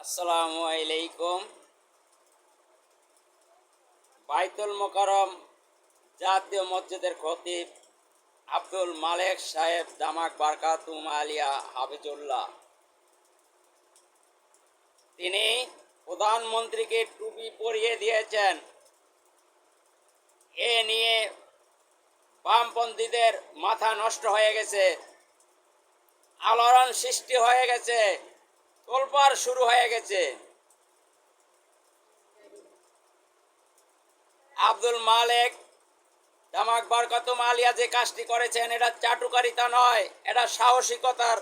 আসসালামু আলাইকুম। বাইতুল মোকাররম জাতীয় মসজিদের খতিব আব্দুল মালেক সাহেব দামাক বারকাতুম আলিয়া হাফিজুল্লাহ, তিনি প্রধানমন্ত্রীকে টুপি পরিয়ে দিয়েছেন। এ নিয়ে বামপন্থীদের মাথা নষ্ট হয়ে গেছে, আলোড়ন সৃষ্টি হয়ে গেছে, তোলপাড় শুরু হয়ে গেছে। আব্দুল মালেক দামাক বারকাতুম আলিয়া যে কাজটি করেছেন, এটা চাটুকারিতা নয়, এটা সাহসিকতার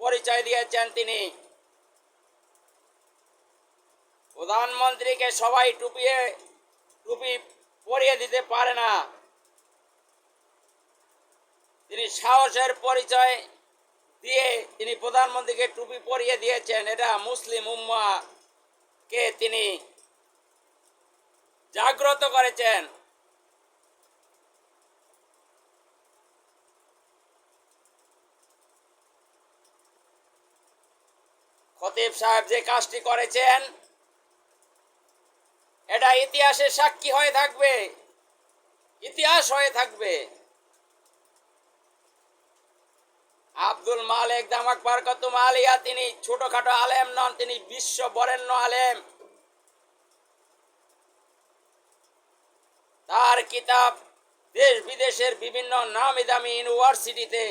পরিচয় দিয়েছেন তিনি। প্রধানমন্ত্রীকে সবাই টুপি পরিয়ে দিতে পারে না। তিনি সাহসের পরিচয় দিয়ে তিনি প্রধানমন্ত্রীকে টুপি পরিয়ে দিয়েছেন। এটা মুসলিম উম্মাহকে তিনি জাগ্রত করেছেন। খতিব সাহেব যে কাজটি করেছেন, এটা ইতিহাসের সাক্ষী হয়ে থাকবে, ইতিহাস হয়ে থাকবে। আব্দুল মালেক দামাক বারকাতুম আলিয়া তিনি ছোটখাটো আলেম নন, তিনি বিশ্ব বরেণ্য আলেম। তার কিতাব দেশ বিদেশের বিভিন্ন নামি দামি ইউনিভার্সিটিতে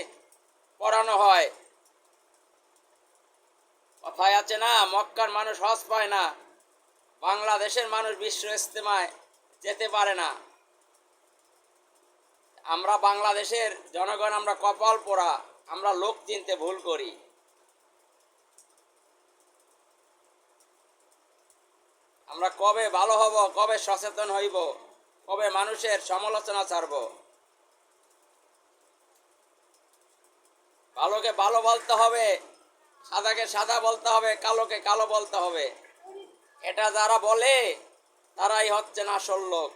পড়ানো হয়। কথায় আছে না, মক্কার মানুষ হজ পায় না, বাংলাদেশের মানুষ বিশ্ব ইজতেমায় যেতে পারে না। আমরা বাংলাদেশের জনগণ, আমরা কপাল পোড়া, আমরা লোক চিনতে ভুল করি। আমরা কবে ভালো হব, কবে সচেতন হইব, কবে মানুষের সমালোচনা ছাড়ব? ভালোকে ভালো বলতে হবে, সাদাকে সাদা বলতে হবে, কালোকে কালো বলতে হবে। এটা যারা বলে তারাই হচ্ছেন আসল লোক।